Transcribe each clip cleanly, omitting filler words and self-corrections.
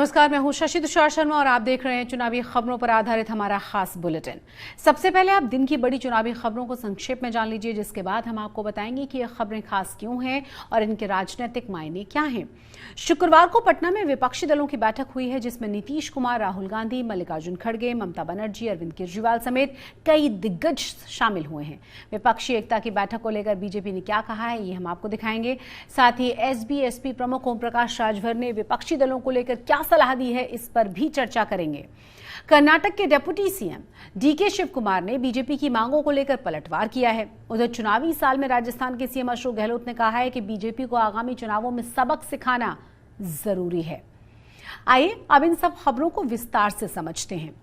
नमस्कार, मैं हूं शशि तुषार शर्मा और आप देख रहे हैं चुनावी खबरों पर आधारित हमारा खास बुलेटिन। सबसे पहले आप दिन की बड़ी चुनावी खबरों को संक्षेप में जान लीजिए, जिसके बाद हम आपको बताएंगे कि ये खबरें खास क्यों हैं और इनके राजनीतिक मायने क्या हैं। शुक्रवार को पटना में विपक्षी दलों की बैठक हुई है, जिसमें नीतीश कुमार, राहुल गांधी, मल्लिकार्जुन खड़गे, ममता बनर्जी, अरविंद केजरीवाल समेत कई दिग्गज शामिल हुए हैं। विपक्षी एकता की बैठक को लेकर बीजेपी ने क्या कहा है, ये हम आपको दिखाएंगे। साथ ही एसबी-एसपी प्रमुख ओम प्रकाश राजभर ने विपक्षी दलों को लेकर क्या सलाह दी है, इस पर भी चर्चा करेंगे। कर्नाटक के deputy CM DK Shiv Kumar ने बीजेपी की मांगों को लेकर पलटवार किया है। उधर चुनावी साल में राजस्थान के सीएम अशोक गहलोत ने कहा है कि बीजेपी को आगामी चुनावों में सबक सिखाना जरूरी है। आइए अब इन सब खबरों को विस्तार से समझते हैं।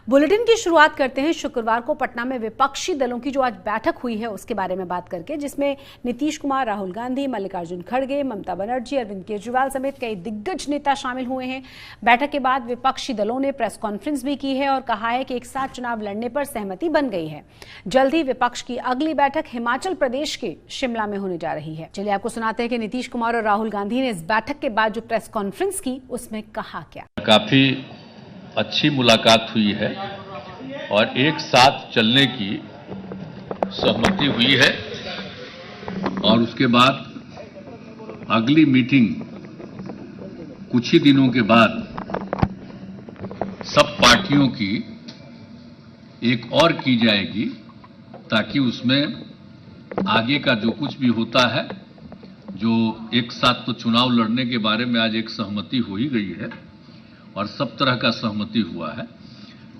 बुलेटिन की शुरुआत करते हैं शुक्रवार को पटना में विपक्षी दलों की जो आज बैठक हुई है उसके बारे में बात करके, जिसमें नीतीश कुमार, राहुल गांधी, मल्लिकार्जुन खड़गे, ममता बनर्जी, अरविंद केजरीवाल समेत कई दिग्गज नेता शामिल हुए हैं। बैठक के बाद विपक्षी दलों ने प्रेस कॉन्फ्रेंस भी की है और कहा है कि एक साथ चुनाव लड़ने पर सहमति बन गई है। जल्द ही विपक्ष की अगली बैठक हिमाचल प्रदेश के शिमला में होने जा रही है। चलिए आपको सुनाते हैं कि नीतीश कुमार और राहुल गांधी ने इस बैठक के बाद जो प्रेस कॉन्फ्रेंस की उसमें कहा क्या। काफी अच्छी मुलाकात हुई है और एक साथ चलने की सहमति हुई है और उसके बाद अगली मीटिंग कुछ ही दिनों के बाद सब पार्टियों की एक और की जाएगी, ताकि उसमें आगे का जो कुछ भी होता है, जो एक साथ तो चुनाव लड़ने के बारे में आज एक सहमति हो ही गई है और सब तरह का सहमति हुआ है,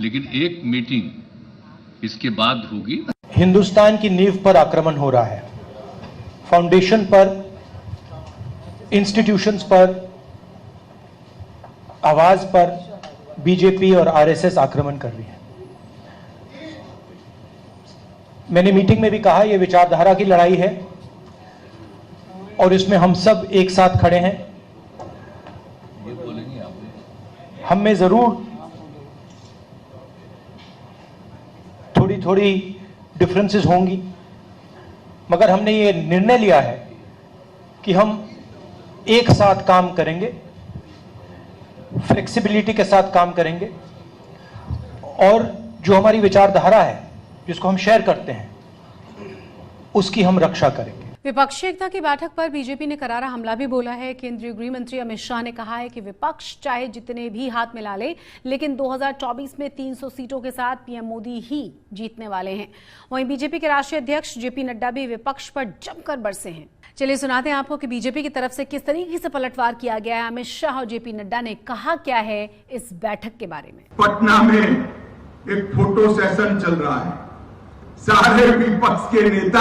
लेकिन एक मीटिंग इसके बाद होगी। हिंदुस्तान की नींव पर आक्रमण हो रहा है, फाउंडेशन पर, इंस्टीट्यूशंस पर, आवाज पर बीजेपी और आरएसएस आक्रमण कर रही है। मैंने मीटिंग में भी कहा, यह विचारधारा की लड़ाई है और इसमें हम सब एक साथ खड़े हैं। हम में जरूर थोड़ी थोड़ी डिफरेंसेस होंगी, मगर हमने ये निर्णय लिया है कि हम एक साथ काम करेंगे, फ्लेक्सिबिलिटी के साथ काम करेंगे और जो हमारी विचारधारा है, जिसको हम शेयर करते हैं, उसकी हम रक्षा करेंगे। विपक्षी एकता की बैठक पर बीजेपी ने करारा हमला भी बोला है। केंद्रीय गृह मंत्री अमित शाह ने कहा है कि विपक्ष चाहे जितने भी हाथ मिला ले, लेकिन 2024 में 300 सीटों के साथ पीएम मोदी ही जीतने वाले हैं। वहीं बीजेपी के राष्ट्रीय अध्यक्ष जेपी नड्डा भी विपक्ष पर जमकर बरसे हैं। चलिए सुनाते हैं आपको कि बीजेपी की तरफ से किस तरीके से पलटवार किया गया है। अमित शाह और जेपी नड्डा ने कहा क्या है इस बैठक के बारे में। पटना में एक फोटो सेशन चल रहा है, सारे विपक्ष के नेता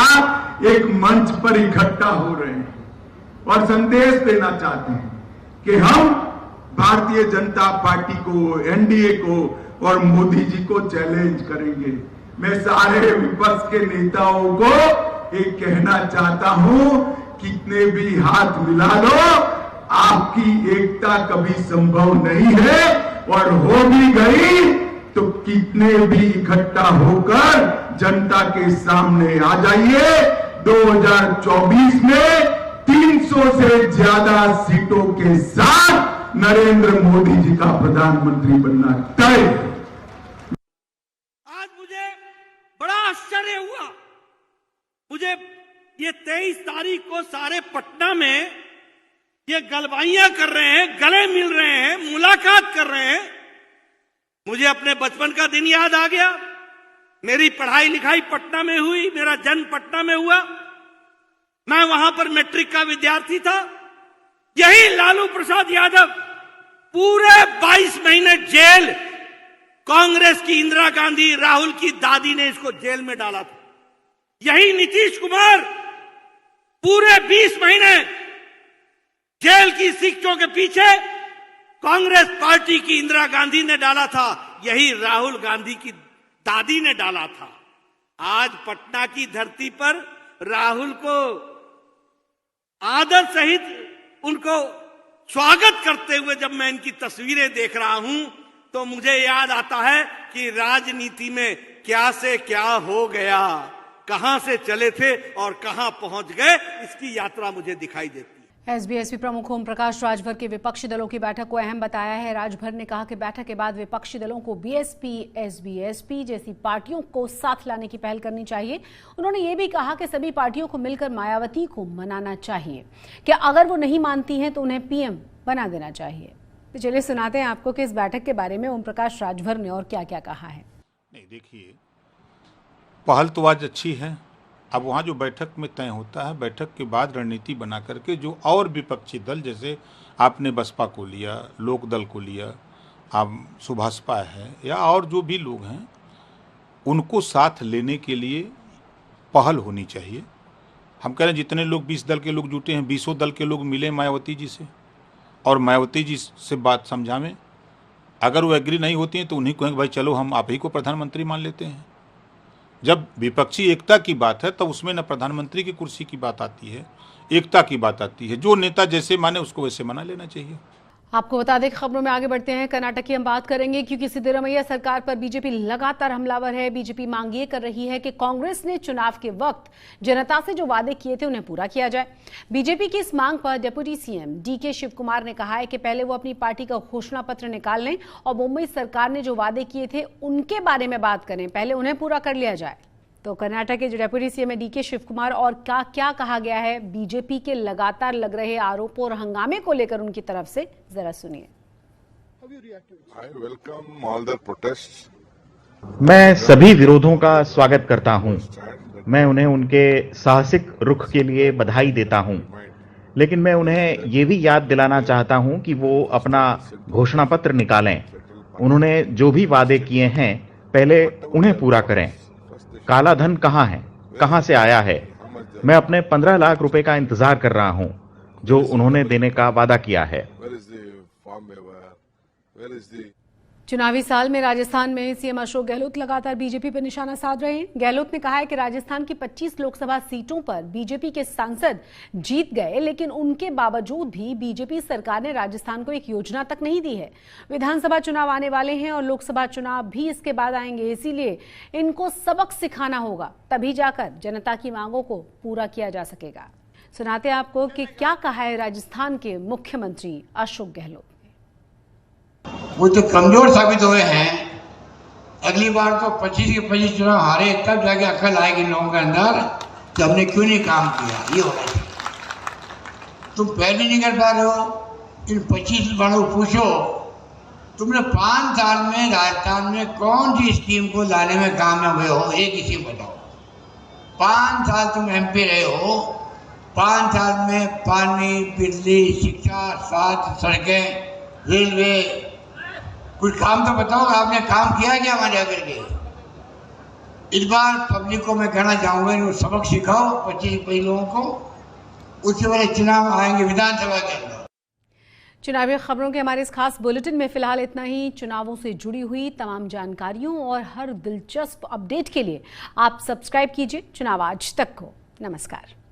एक मंच पर इकट्ठा हो रहे हैं और संदेश देना चाहते हैं कि हम भारतीय जनता पार्टी को, एनडीए को और मोदी जी को चैलेंज करेंगे। मैं सारे विपक्ष के नेताओं को एक कहना चाहता हूं, कितने भी हाथ मिला लो, आपकी एकता कभी संभव नहीं है और हो भी गई तो कितने भी इकट्ठा होकर जनता के सामने आ जाइए। 2024 में 300 से ज्यादा सीटों के साथ नरेंद्र मोदी जी का प्रधानमंत्री बनना तय। आज मुझे बड़ा आश्चर्य हुआ, मुझे ये 23 तारीख को सारे पटना में ये गलबाइयां कर रहे हैं, गले मिल रहे हैं, मुलाकात कर रहे हैं। मुझे अपने बचपन का दिन याद आ गया। मेरी पढ़ाई लिखाई पटना में हुई, मेरा जन्म पटना में हुआ, मैं वहां पर मैट्रिक का विद्यार्थी था। यही लालू प्रसाद यादव पूरे 22 महीने जेल, कांग्रेस की इंदिरा गांधी, राहुल की दादी ने इसको जेल में डाला था। यही नीतीश कुमार पूरे 20 महीने जेल की शिक्षों के पीछे कांग्रेस पार्टी की इंदिरा गांधी ने डाला था, यही राहुल गांधी की दादी ने डाला था। आज पटना की धरती पर राहुल को आदर सहित उनको स्वागत करते हुए जब मैं इनकी तस्वीरें देख रहा हूं तो मुझे याद आता है कि राजनीति में क्या से क्या हो गया, कहां से चले थे और कहां पहुंच गए, इसकी यात्रा मुझे दिखाई देती है। एसबीएसपी प्रमुख ओम प्रकाश राजभर के विपक्षी दलों की बैठक को अहम बताया है। राजभर ने कहा कि बैठक के बाद विपक्षी दलों को बीएसपी, एसबीएसपी जैसी पार्टियों को साथ लाने की पहल करनी चाहिए। उन्होंने ये भी कहा कि सभी पार्टियों को मिलकर मायावती को मनाना चाहिए कि अगर वो नहीं मानती हैं तो उन्हें पीएम बना देना चाहिए। तो चलिए सुनाते हैं आपको कि इस बैठक के बारे में ओम प्रकाश राजभर ने और क्या क्या कहा है। नहीं, देखिए, पहल तो आज अच्छी है। अब वहाँ जो बैठक में तय होता है, बैठक के बाद रणनीति बना करके जो और विपक्षी दल, जैसे आपने बसपा को लिया, लोक दल को लिया, आप सुभाषपा है या और जो भी लोग हैं, उनको साथ लेने के लिए पहल होनी चाहिए। हम कह रहे हैं जितने लोग 20 दल के लोग जुटे हैं, 20 दल के लोग मिले मायावती जी से और मायावती जी से बात समझावें। अगर वो एग्री नहीं होती हैं तो उन्हीं कहेंगे भाई चलो हम आप ही को प्रधानमंत्री मान लेते हैं। जब विपक्षी एकता की बात है तब उसमें न प्रधानमंत्री की कुर्सी की बात आती है, एकता की बात आती है। जो नेता जैसे माने उसको वैसे मना लेना चाहिए। आपको बता दें, खबरों में आगे बढ़ते हैं। कर्नाटक की हम बात करेंगे क्योंकि सिद्धरामैया सरकार पर बीजेपी लगातार हमलावर है। बीजेपी मांग ये कर रही है कि कांग्रेस ने चुनाव के वक्त जनता से जो वादे किए थे उन्हें पूरा किया जाए। बीजेपी की इस मांग पर डिप्टी सीएम डीके शिवकुमार ने कहा है कि पहले वो अपनी पार्टी का घोषणा पत्र निकाल लें और मुंबई सरकार ने जो वादे किए थे उनके बारे में बात करें, पहले उन्हें पूरा कर लिया जाए। तो कर्नाटक के जो डिप्टी सीएम है डीके शिवकुमार और क्या कहा गया है बीजेपी के लगातार लग रहे आरोपों और हंगामे को लेकर उनकी तरफ से, जरा सुनिए। I welcome all the protests. मैं सभी विरोधों का स्वागत करता हूं। मैं उन्हें उनके साहसिक रुख के लिए बधाई देता हूं, लेकिन मैं उन्हें ये भी याद दिलाना चाहता हूं कि वो अपना घोषणा पत्र निकालें। उन्होंने जो भी वादे किए हैं पहले उन्हें पूरा करें। काला धन कहाँ है, कहाँ से आया है? मैं अपने 15 लाख रुपए का इंतजार कर रहा हूं जो उन्होंने देने का वादा किया है। चुनावी साल में राजस्थान में सीएम अशोक गहलोत लगातार बीजेपी पर निशाना साध रहे हैं। गहलोत ने कहा है कि राजस्थान की 25 लोकसभा सीटों पर बीजेपी के सांसद जीत गए, लेकिन उनके बावजूद भी बीजेपी सरकार ने राजस्थान को एक योजना तक नहीं दी है। विधानसभा चुनाव आने वाले हैं और लोकसभा चुनाव भी इसके बाद आएंगे, इसीलिए इनको सबक सिखाना होगा, तभी जाकर जनता की मांगों को पूरा किया जा सकेगा। सुनाते हैं आपको कि क्या कहा है राजस्थान के मुख्यमंत्री अशोक गहलोत। वो तो कमजोर साबित हुए हैं। अगली बार तो 25 के 25 चुनाव हारे, तब जाके अकल आएगी लोगों के अंदर कि हमने क्यों नहीं काम किया। ये होना चाहिए। तुम पहले नहीं कर पा रहे हो, इन 25 वालों को पूछो तुमने 5 साल में राजस्थान में कौन सी स्कीम को लाने में कामयाब हुए हो, एक इसी बताओ। 5 साल तुम एमपी रहे हो, 5 साल में पानी, बिजली, शिक्षा, स्वास्थ्य, सड़कें, रेलवे, कुछ काम तो बताओ आपने काम किया क्या हमारे आकर के। इस बार पब्लिक को मैं कहना चाहूंगा इनको सबक सिखाओ 25 लोगों को। उससे बड़े चुनाव आएंगे विधानसभा के अंदर। चुनावी खबरों के हमारे इस खास बुलेटिन में फिलहाल इतना ही। चुनावों से जुड़ी हुई तमाम जानकारियों और हर दिलचस्प अपडेट के लिए आप सब्सक्राइब कीजिए चुनाव आज तक को। नमस्कार।